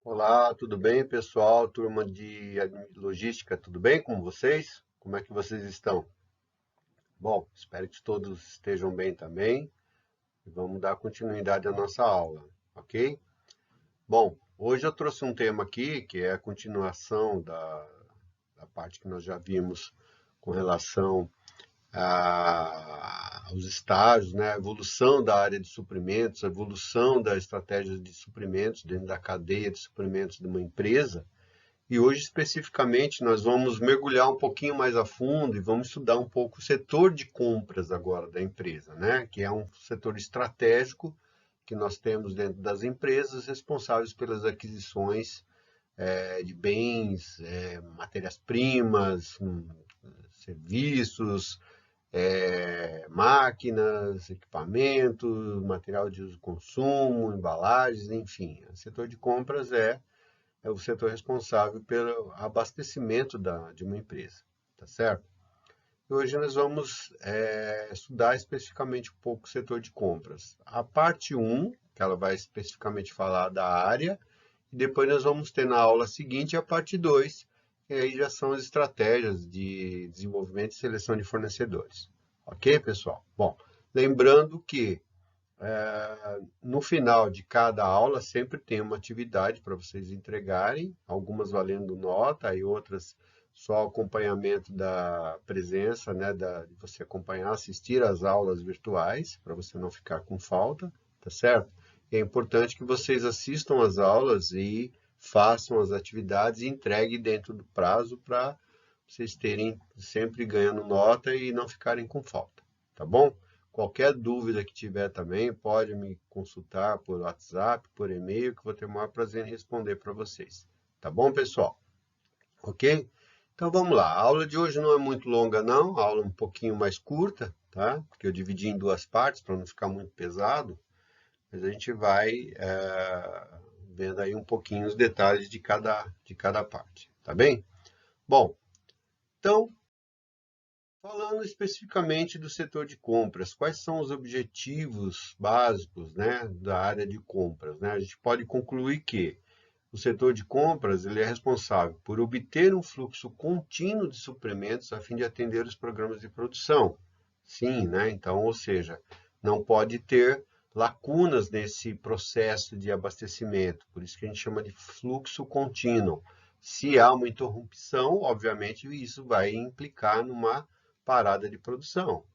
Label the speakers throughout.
Speaker 1: Olá, tudo bem, pessoal? Turma de logística, tudo bem com vocês? Como é que vocês estão? Bom, espero que todos estejam bem também e vamos dar continuidade à nossa aula, ok? Bom, hoje eu trouxe um tema aqui que é a continuação da parte que nós já vimos com relação aos estágios, né? A evolução da área de suprimentos, a evolução da estratégia de suprimentos dentro da cadeia de suprimentos de uma empresa. E hoje, especificamente, nós vamos mergulhar um pouquinho mais a fundo e vamos estudar um pouco o setor de compras agora da empresa, né? Que é um setor estratégico que nós temos dentro das empresas responsáveis pelas aquisições de bens, matérias-primas, serviços, máquinas, equipamentos, material de uso e consumo, embalagens, enfim. O setor de compras é o setor responsável pelo abastecimento de uma empresa, tá certo? E hoje nós vamos estudar especificamente um pouco o setor de compras. A parte um, que ela vai especificamente falar da área, e depois nós vamos ter na aula seguinte a parte 2, que aí já são as estratégias de desenvolvimento e seleção de fornecedores. Ok, pessoal? Bom, lembrando que no final de cada aula sempre tem uma atividade para vocês entregarem, algumas valendo nota e outras só acompanhamento da presença, né, de você acompanhar, assistir às aulas virtuais, para você não ficar com falta, tá certo? É importante que vocês assistam às aulas e façam as atividades e entreguem dentro do prazo para vocês terem sempre ganhando nota e não ficarem com falta, tá bom? Qualquer dúvida que tiver também, pode me consultar por WhatsApp, por e-mail, que eu vou ter o maior prazer em responder para vocês. Tá bom, pessoal? Ok? Então vamos lá. A aula de hoje não é muito longa, não. A aula é um pouquinho mais curta, tá? Porque eu dividi em duas partes para não ficar muito pesado. Mas a gente vai vendo aí um pouquinho os detalhes de cada parte. Tá bem? Bom, então falando especificamente do setor de compras, quais são os objetivos básicos, né, da área de compras, né? A gente pode concluir que o setor de compras ele é responsável por obter um fluxo contínuo de suprimentos a fim de atender os programas de produção. Sim, né? Então, ou seja, não pode ter lacunas nesse processo de abastecimento, por isso que a gente chama de fluxo contínuo. Se há uma interrupção, obviamente isso vai implicar numa parada de produção.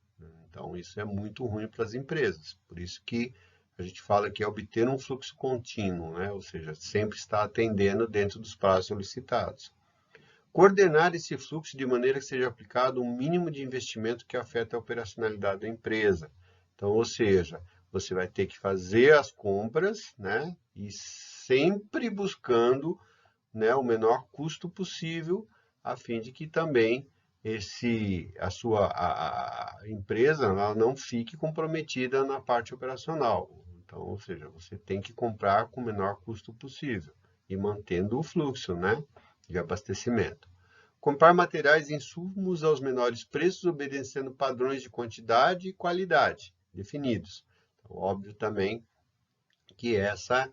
Speaker 1: Então, isso é muito ruim para as empresas. Por isso que a gente fala que é obter um fluxo contínuo, né? Ou seja, sempre está atendendo dentro dos prazos solicitados. Coordenar esse fluxo de maneira que seja aplicado um mínimo de investimento que afeta a operacionalidade da empresa. Então, ou seja, você vai ter que fazer as compras, né? E sempre buscando, né, o menor custo possível, a fim de que também a empresa ela não fique comprometida na parte operacional. Então, ou seja, você tem que comprar com o menor custo possível e mantendo o fluxo, né, de abastecimento. Comprar materiais e insumos aos menores preços, obedecendo padrões de quantidade e qualidade definidos. Então, óbvio também que essa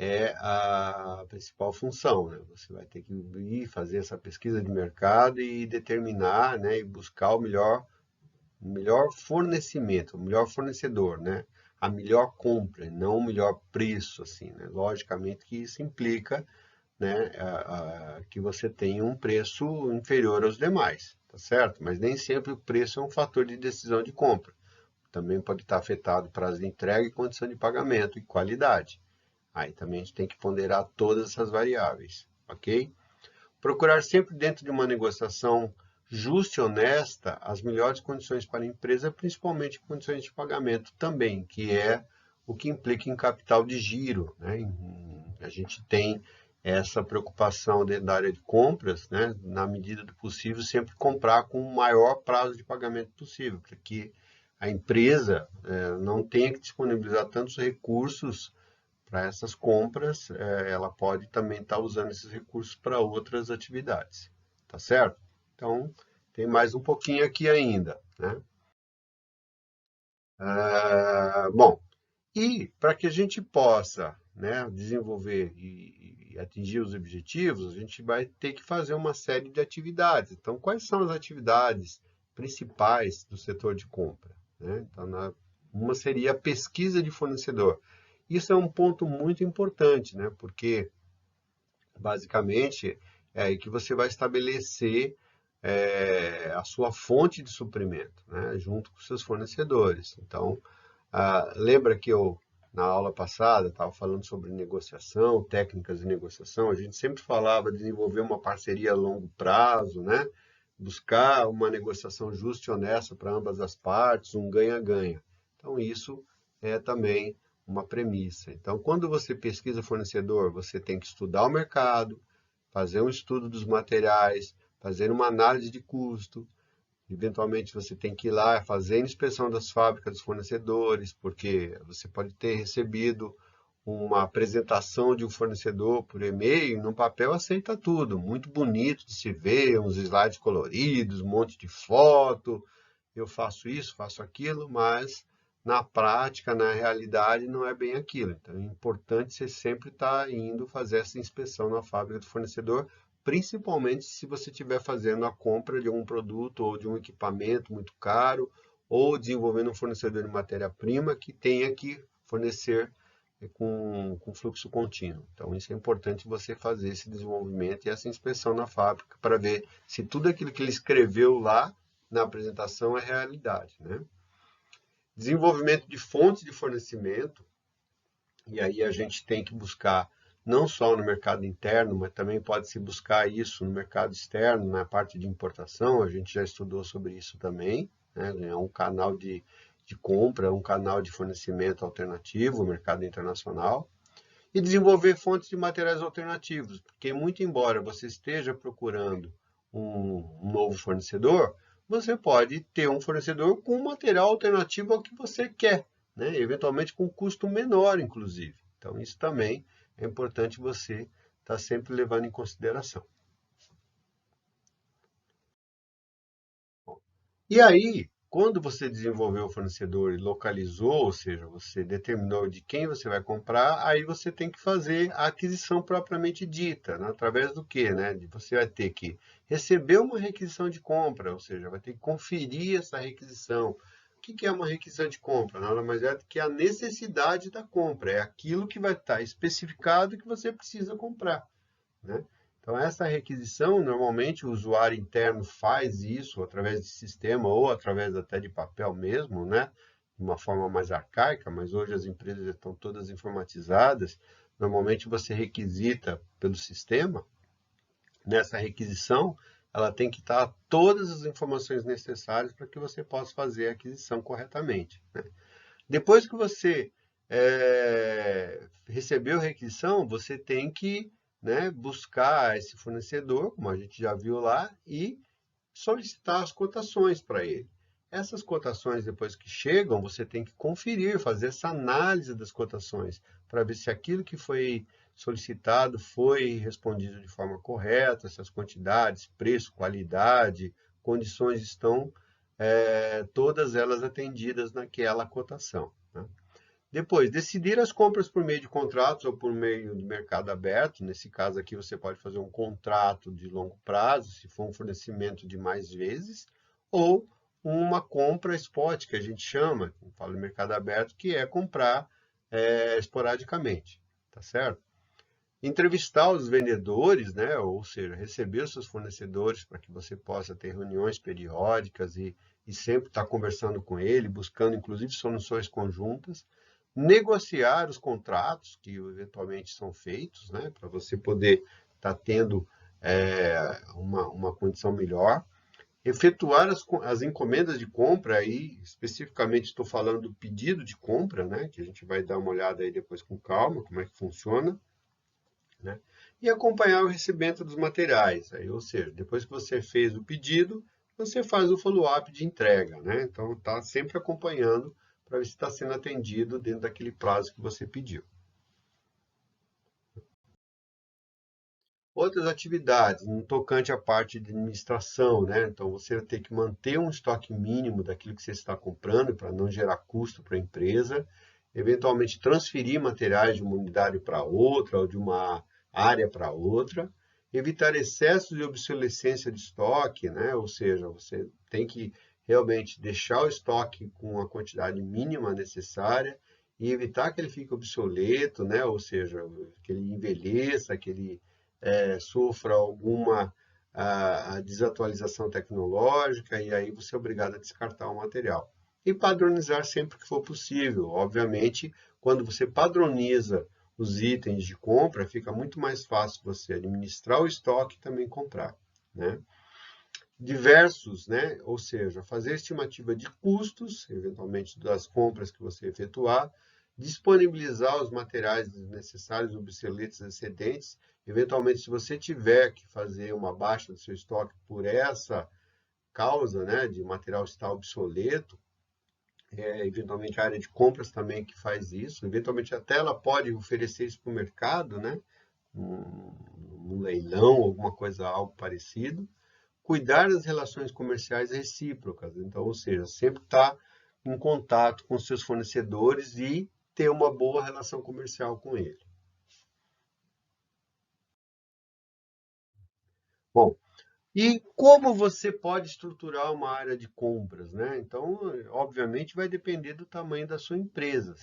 Speaker 1: é a principal função, né? Você vai ter que ir fazer essa pesquisa de mercado e determinar, né, e buscar o melhor fornecimento, o melhor fornecedor, né? A melhor compra, não o melhor preço, assim, né? Logicamente que isso implica, né, que você tenha um preço inferior aos demais, tá certo? Mas nem sempre o preço é um fator de decisão de compra. Também pode estar afetado prazo de entrega e condição de pagamento e qualidade. Aí também a gente tem que ponderar todas essas variáveis, ok? Procurar sempre dentro de uma negociação justa e honesta as melhores condições para a empresa, principalmente condições de pagamento também, que é o que implica em capital de giro, né? A gente tem essa preocupação dentro da área de compras, né? Na medida do possível, sempre comprar com o maior prazo de pagamento possível, para que a empresa não tenha que disponibilizar tantos recursos para essas compras, ela pode também estar usando esses recursos para outras atividades, tá certo? Então, tem mais um pouquinho aqui ainda, né? Bom, e para que a gente possa, né, desenvolver e atingir os objetivos, a gente vai ter que fazer uma série de atividades. Então, quais são as atividades principais do setor de compra, né? Então, uma seria a pesquisa de fornecedor. Isso é um ponto muito importante, né? Porque, basicamente, é aí que você vai estabelecer a sua fonte de suprimento, né? Junto com seus fornecedores. Então, lembra que na aula passada, estava falando sobre negociação, técnicas de negociação. A gente sempre falava de desenvolver uma parceria a longo prazo, né? Buscar uma negociação justa e honesta para ambas as partes, um ganha-ganha. Então, isso é também uma premissa. Então, quando você pesquisa fornecedor, você tem que estudar o mercado, fazer um estudo dos materiais, fazer uma análise de custo. Eventualmente, você tem que ir lá fazer a inspeção das fábricas dos fornecedores, porque você pode ter recebido uma apresentação de um fornecedor por e-mail, no papel aceita tudo, muito bonito de se ver, uns slides coloridos, um monte de foto, eu faço isso, faço aquilo, mas na prática, na realidade, não é bem aquilo. Então, é importante você sempre estar indo fazer essa inspeção na fábrica do fornecedor, principalmente se você estiver fazendo a compra de um produto ou de um equipamento muito caro, ou desenvolvendo um fornecedor de matéria-prima que tenha que fornecer com fluxo contínuo. Então, isso é importante você fazer esse desenvolvimento e essa inspeção na fábrica para ver se tudo aquilo que ele escreveu lá na apresentação é realidade, né? Desenvolvimento de fontes de fornecimento, e aí a gente tem que buscar não só no mercado interno, mas também pode-se buscar isso no mercado externo, na parte de importação, a gente já estudou sobre isso também, né? É um canal de compra, um canal de fornecimento alternativo, o mercado internacional, e desenvolver fontes de materiais alternativos, porque muito embora você esteja procurando um novo fornecedor, você pode ter um fornecedor com um material alternativo ao que você quer, né? Eventualmente com custo menor, inclusive. Então, isso também é importante você estar sempre levando em consideração. E aí, quando você desenvolveu o fornecedor e localizou, ou seja, você determinou de quem você vai comprar, aí você tem que fazer a aquisição propriamente dita, né? Através do quê, né? Você vai ter que receber uma requisição de compra, ou seja, vai ter que conferir essa requisição. O que é uma requisição de compra? Nada mais é do que a necessidade da compra, é aquilo que vai estar especificado que você precisa comprar, né? Então, essa requisição, normalmente o usuário interno faz isso através de sistema ou através até de papel mesmo, né? De uma forma mais arcaica, mas hoje as empresas estão todas informatizadas. Normalmente você requisita pelo sistema. Nessa requisição, ela tem que estar todas as informações necessárias para que você possa fazer a aquisição corretamente, né? Depois que você recebeu a requisição, você tem que, né, buscar esse fornecedor, como a gente já viu lá, e solicitar as cotações para ele. Essas cotações, depois que chegam, você tem que conferir, fazer essa análise das cotações, para ver se aquilo que foi solicitado foi respondido de forma correta, se as quantidades, preço, qualidade, condições estão todas elas atendidas naquela cotação, né? Depois, decidir as compras por meio de contratos ou por meio de mercado aberto. Nesse caso aqui, você pode fazer um contrato de longo prazo, se for um fornecimento de mais vezes, ou uma compra spot, que a gente chama, fala de mercado aberto, que é comprar esporadicamente, tá certo? Entrevistar os vendedores, né? Ou seja, receber os seus fornecedores para que você possa ter reuniões periódicas e sempre estar conversando com ele, buscando inclusive soluções conjuntas. Negociar os contratos que eventualmente são feitos, né? Para você poder estar tendo uma condição melhor. Efetuar as encomendas de compra, aí especificamente estou falando do pedido de compra, né? Que a gente vai dar uma olhada aí depois com calma, como é que funciona, né? E acompanhar o recebimento dos materiais, aí, ou seja, depois que você fez o pedido, você faz o follow-up de entrega, né? Então, está sempre acompanhando para ver se está sendo atendido dentro daquele prazo que você pediu. Outras atividades, no tocante à parte de administração, né? Então, você vai ter que manter um estoque mínimo daquilo que você está comprando para não gerar custo para a empresa, eventualmente transferir materiais de uma unidade para outra, ou de uma área para outra, evitar excessos de obsolescência de estoque, né? Ou seja, você tem que realmente deixar o estoque com a quantidade mínima necessária e evitar que ele fique obsoleto, né? Ou seja, que ele envelheça, que ele sofra alguma a desatualização tecnológica e aí você é obrigado a descartar o material. E padronizar sempre que for possível. Obviamente, quando você padroniza os itens de compra, fica muito mais fácil você administrar o estoque e também comprar, né? Diversos, né? Ou seja, fazer estimativa de custos, eventualmente das compras que você efetuar, disponibilizar os materiais necessários, obsoletos, excedentes. Eventualmente, se você tiver que fazer uma baixa do seu estoque por essa causa, né, de material estar obsoleto, eventualmente a área de compras também que faz isso, eventualmente até ela pode oferecer isso para o mercado, né, um leilão, alguma coisa, algo parecido. Cuidar das relações comerciais recíprocas, então, ou seja, sempre estar em contato com seus fornecedores e ter uma boa relação comercial com ele. Bom, e como você pode estruturar uma área de compras, né? Então, obviamente, vai depender do tamanho da sua empresa.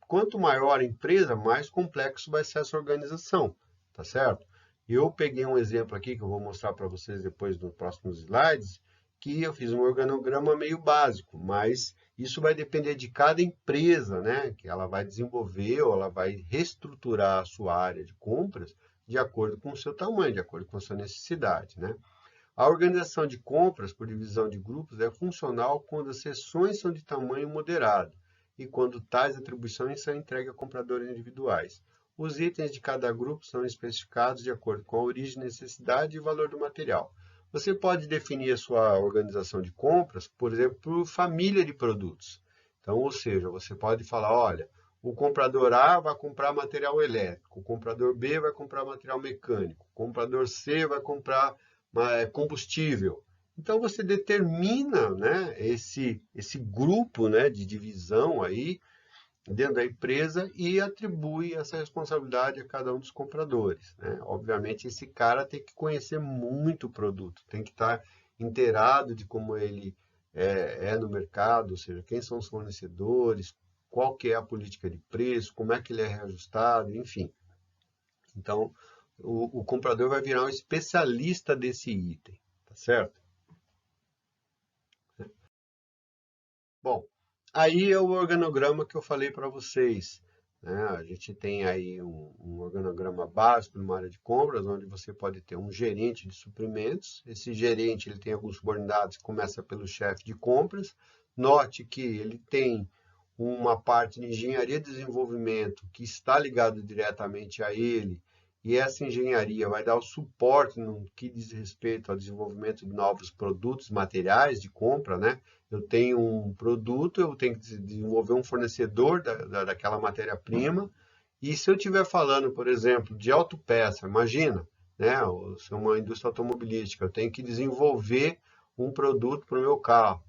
Speaker 1: Quanto maior a empresa, mais complexo vai ser essa organização, tá certo? Eu peguei um exemplo aqui que eu vou mostrar para vocês depois nos próximos slides, que eu fiz um organograma meio básico, mas isso vai depender de cada empresa, né? Que ela vai desenvolver ou ela vai reestruturar a sua área de compras de acordo com o seu tamanho, de acordo com a sua necessidade, né? A organização de compras por divisão de grupos é funcional quando as seções são de tamanho moderado e quando tais atribuições são entregues a compradores individuais. Os itens de cada grupo são especificados de acordo com a origem, necessidade e valor do material. Você pode definir a sua organização de compras, por exemplo, por família de produtos. Então, ou seja, você pode falar, olha, o comprador A vai comprar material elétrico, o comprador B vai comprar material mecânico, o comprador C vai comprar combustível. Então você determina, né, esse grupo, né, de divisão aí dentro da empresa e atribui essa responsabilidade a cada um dos compradores, né? Obviamente esse cara tem que conhecer muito o produto, tem que estar inteirado de como ele no mercado, ou seja, quem são os fornecedores, qual que é a política de preço, como é que ele é reajustado, enfim. Então, o comprador vai virar um especialista desse item, tá certo? Bom, aí é o organograma que eu falei para vocês, né? A gente tem aí um organograma básico numa área de compras, onde você pode ter um gerente de suprimentos. Esse gerente ele tem alguns subordinados, começa pelo chefe de compras. Note que ele tem uma parte de engenharia e desenvolvimento que está ligado diretamente a ele, e essa engenharia vai dar o suporte no que diz respeito ao desenvolvimento de novos produtos, materiais de compra, né? Eu tenho um produto, eu tenho que desenvolver um fornecedor daquela matéria-prima, e se eu estiver falando, por exemplo, de autopeça, imagina, né? Se é uma indústria automobilística, eu tenho que desenvolver um produto para o meu carro.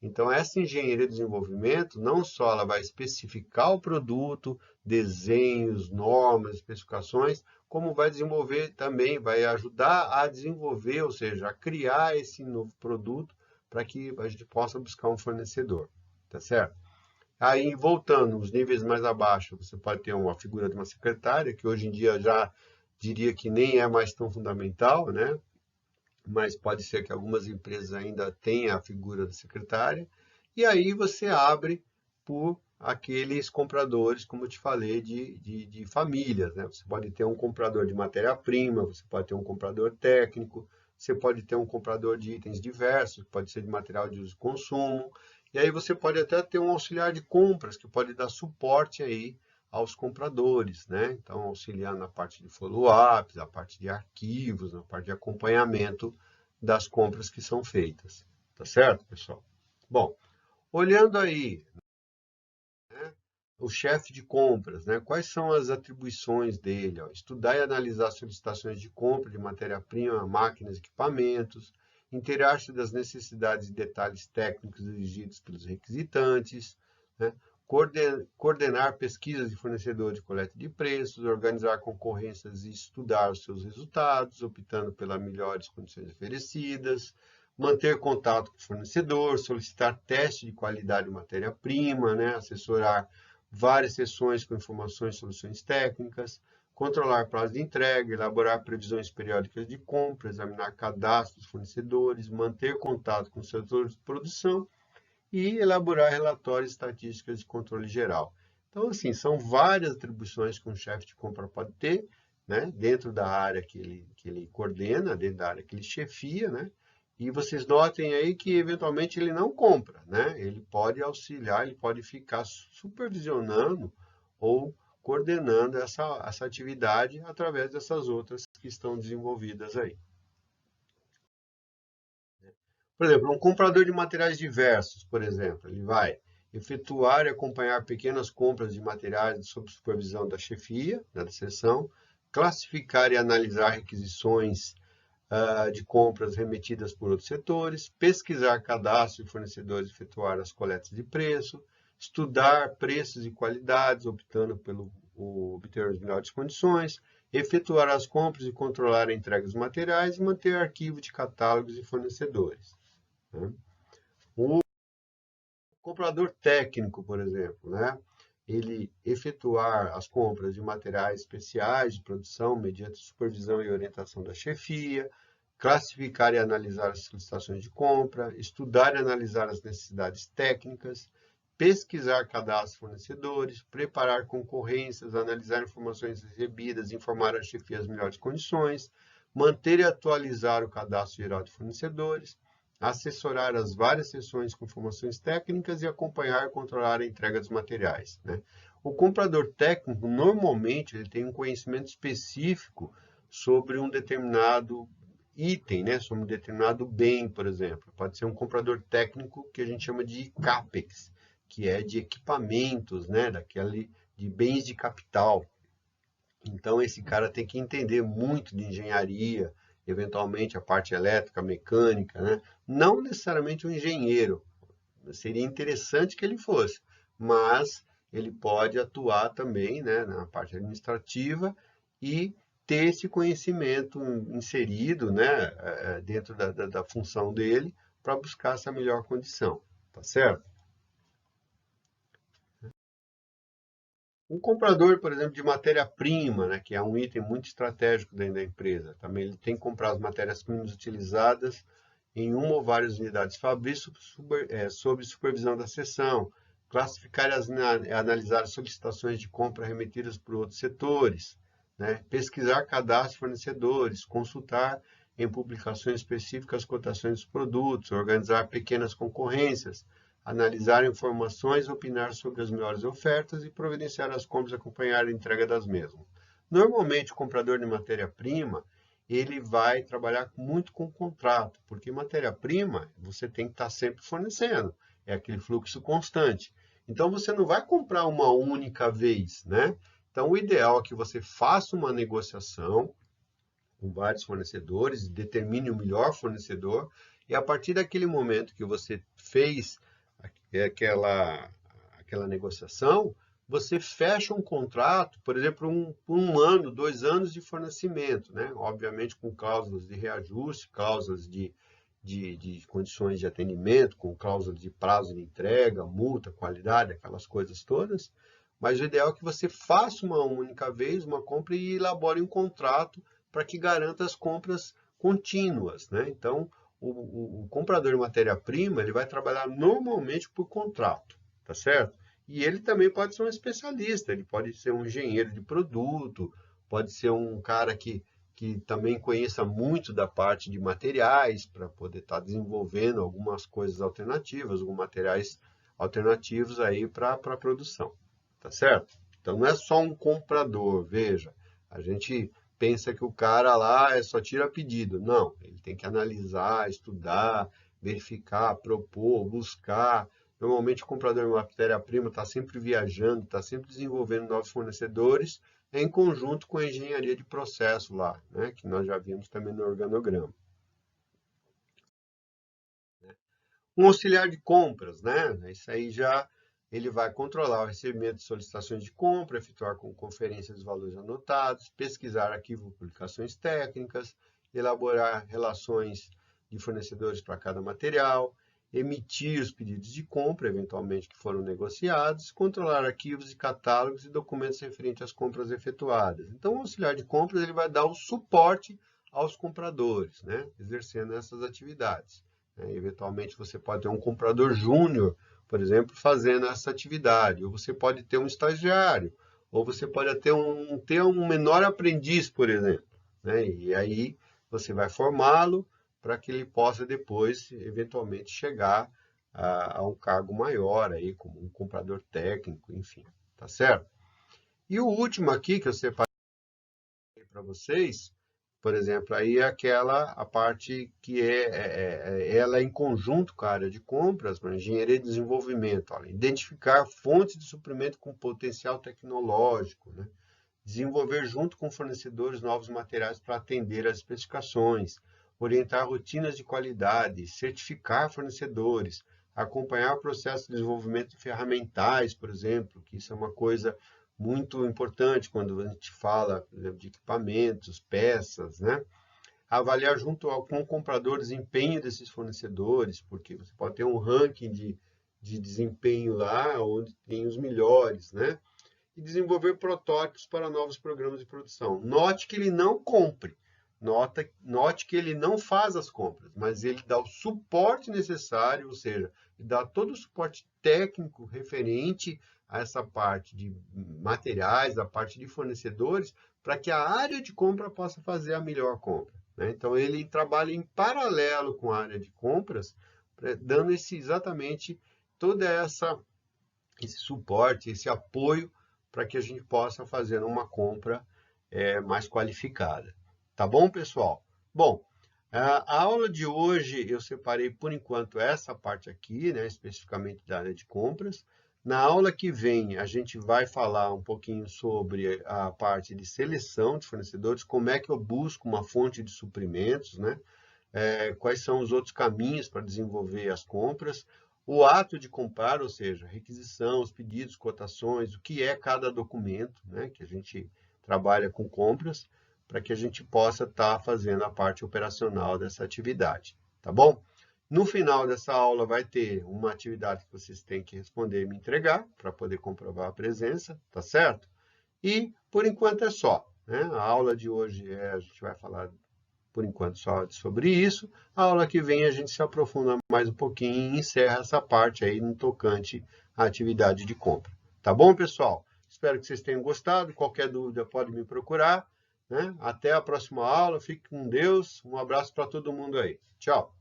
Speaker 1: Então, essa engenharia de desenvolvimento, não só ela vai especificar o produto, desenhos, normas, especificações, como vai desenvolver também, vai ajudar a desenvolver, ou seja, a criar esse novo produto para que a gente possa buscar um fornecedor, tá certo? Aí, voltando, os níveis mais abaixo, você pode ter uma figura de uma secretária, que hoje em dia já diria que nem é mais tão fundamental, né? Mas pode ser que algumas empresas ainda tenham a figura da secretária, e aí você abre por aqueles compradores, como eu te falei, de famílias, né? Você pode ter um comprador de matéria-prima, você pode ter um comprador técnico, você pode ter um comprador de itens diversos, pode ser de material de uso e consumo, e aí você pode até ter um auxiliar de compras, que pode dar suporte aí aos compradores, né? Então, auxiliar na parte de follow-ups, na parte de arquivos, na parte de acompanhamento das compras que são feitas. Tá certo, pessoal? Bom, olhando aí, né, o chefe de compras, né? Quais são as atribuições dele? Ó? Estudar e analisar solicitações de compra de matéria-prima, máquinas, equipamentos, inteirar-se das necessidades e detalhes técnicos exigidos pelos requisitantes, né? coordenar pesquisas de fornecedor de coleta de preços, organizar concorrências e estudar os seus resultados, optando pelas melhores condições oferecidas, manter contato com o fornecedor, solicitar teste de qualidade de matéria-prima, né? Assessorar várias sessões com informações e soluções técnicas, controlar prazo de entrega, elaborar previsões periódicas de compra, examinar cadastros dos fornecedores, manter contato com os setores de produção e elaborar relatórios e estatísticas de controle geral. Então, assim, são várias atribuições que um chefe de compra pode ter, né, dentro da área que ele coordena, dentro da área que ele chefia, né, e vocês notem aí que, eventualmente, ele não compra, né, ele pode auxiliar, ele pode ficar supervisionando ou coordenando essa atividade através dessas outras que estão desenvolvidas aí. Por exemplo, um comprador de materiais diversos, por exemplo, ele vai efetuar e acompanhar pequenas compras de materiais sob supervisão da chefia, da seção, classificar e analisar requisições de compras remetidas por outros setores, pesquisar cadastro de fornecedores e efetuar as coletas de preço, estudar preços e qualidades, optando pelo obter as melhores condições, efetuar as compras e controlar a entrega dos materiais e manter arquivo de catálogos e fornecedores. Né? O comprador técnico, por exemplo, né? Ele efetuar as compras de materiais especiais de produção mediante supervisão e orientação da chefia, classificar e analisar as solicitações de compra, estudar e analisar as necessidades técnicas, pesquisar cadastros de fornecedores, preparar concorrências, analisar informações recebidas, informar a chefia as melhores condições, manter e atualizar o cadastro geral de fornecedores, assessorar as várias sessões com informações técnicas e acompanhar e controlar a entrega dos materiais, né? O comprador técnico, normalmente, ele tem um conhecimento específico sobre um determinado item, né? Sobre um determinado bem, por exemplo. Pode ser um comprador técnico que a gente chama de CAPEX, que é de equipamentos, né? De bens de capital. Então, esse cara tem que entender muito de engenharia, eventualmente a parte elétrica, mecânica, né? Não necessariamente um engenheiro, seria interessante que ele fosse, mas ele pode atuar também, né, na parte administrativa e ter esse conhecimento inserido, né, dentro da função dele para buscar essa melhor condição, tá certo? Um comprador, por exemplo, de matéria-prima, né, que é um item muito estratégico dentro da empresa, também ele tem que comprar as matérias-primas utilizadas em uma ou várias unidades fabris sob supervisão da seção, classificar e analisar as solicitações de compra remetidas por outros setores, né, pesquisar cadastro de fornecedores, consultar em publicações específicas cotações dos produtos, organizar pequenas concorrências, analisar informações, opinar sobre as melhores ofertas e providenciar as compras e acompanhar a entrega das mesmas. Normalmente, o comprador de matéria-prima, ele vai trabalhar muito com contrato, porque matéria-prima você tem que estar sempre fornecendo, é aquele fluxo constante. Então, você não vai comprar uma única vez, né? Então, o ideal é que você faça uma negociação com vários fornecedores, determine o melhor fornecedor, e a partir daquele momento que você fez aquela negociação, você fecha um contrato, por exemplo, por um ano, 2 anos de fornecimento, né? Obviamente com cláusulas de reajuste, cláusulas de condições de atendimento, com cláusulas de prazo de entrega, multa, qualidade, aquelas coisas todas. Mas o ideal é que você faça uma única vez uma compra e elabore um contrato para que garanta as compras contínuas, né? Então, o comprador de matéria-prima, ele vai trabalhar normalmente por contrato, tá certo? E ele também pode ser um especialista, ele pode ser um engenheiro de produto, pode ser um cara que também conheça muito da parte de materiais, para poder estar desenvolvendo algumas coisas alternativas, alguns materiais alternativos aí para a produção, tá certo? Então, não é só um comprador, veja, a gente pensa que o cara lá só tira pedido. Não, ele tem que analisar, estudar, verificar, propor, buscar. Normalmente o comprador de matéria-prima está sempre viajando, está sempre desenvolvendo novos fornecedores, em conjunto com a engenharia de processo lá, né, que nós já vimos também no organograma. Um auxiliar de compras, né? Isso aí já ele vai controlar o recebimento de solicitações de compra, efetuar com conferência dos valores anotados, pesquisar arquivo de publicações técnicas, elaborar relações de fornecedores para cada material, emitir os pedidos de compra, eventualmente que foram negociados, controlar arquivos e catálogos e documentos referentes às compras efetuadas. Então, o auxiliar de compras ele vai dar o suporte aos compradores, né, exercendo essas atividades. Eventualmente, você pode ter um comprador júnior, por exemplo, fazendo essa atividade, ou você pode ter um estagiário, ou você pode ter um menor aprendiz, por exemplo, né? E aí você vai formá-lo para que ele possa depois, eventualmente, chegar a um cargo maior, aí, como um comprador técnico, enfim, tá certo? E o último aqui que eu separei para vocês, por exemplo, aí é a parte que ela é em conjunto com a área de compras, para engenharia de desenvolvimento, olha, identificar fontes de suprimento com potencial tecnológico, né? Desenvolver junto com fornecedores novos materiais para atender às especificações, orientar rotinas de qualidade, certificar fornecedores, acompanhar o processo de desenvolvimento de ferramentais, por exemplo, que isso é uma coisa muito importante quando a gente fala, por exemplo, de equipamentos, peças, né? Avaliar junto com o comprador o desempenho desses fornecedores, porque você pode ter um ranking de desempenho lá, onde tem os melhores, né? E desenvolver protótipos para novos programas de produção. Note que ele não compre, note que ele não faz as compras, mas ele dá o suporte necessário, ou seja, ele dá todo o suporte técnico referente a essa parte de materiais, a parte de fornecedores, para que a área de compra possa fazer a melhor compra, né? Então, ele trabalha em paralelo com a área de compras, dando exatamente toda esse suporte, esse apoio para que a gente possa fazer uma compra mais qualificada. Tá bom, pessoal? Bom, a aula de hoje eu separei por enquanto essa parte aqui, né, especificamente da área de compras. Na aula que vem a gente vai falar um pouquinho sobre a parte de seleção de fornecedores, como é que eu busco uma fonte de suprimentos, né? Quais são os outros caminhos para desenvolver as compras, o ato de comprar, ou seja, requisição, os pedidos, cotações, o que é cada documento, né, que a gente trabalha com compras, para que a gente possa estar fazendo a parte operacional dessa atividade, tá bom? No final dessa aula vai ter uma atividade que vocês têm que responder e me entregar, para poder comprovar a presença, tá certo? E, por enquanto, é só, né? A aula de hoje a gente vai falar por enquanto só sobre isso. A aula que vem a gente se aprofunda mais um pouquinho e encerra essa parte aí no tocante à atividade de compra. Tá bom, pessoal? Espero que vocês tenham gostado. Qualquer dúvida pode me procurar, né? Até a próxima aula. Fique com Deus. Um abraço para todo mundo aí. Tchau.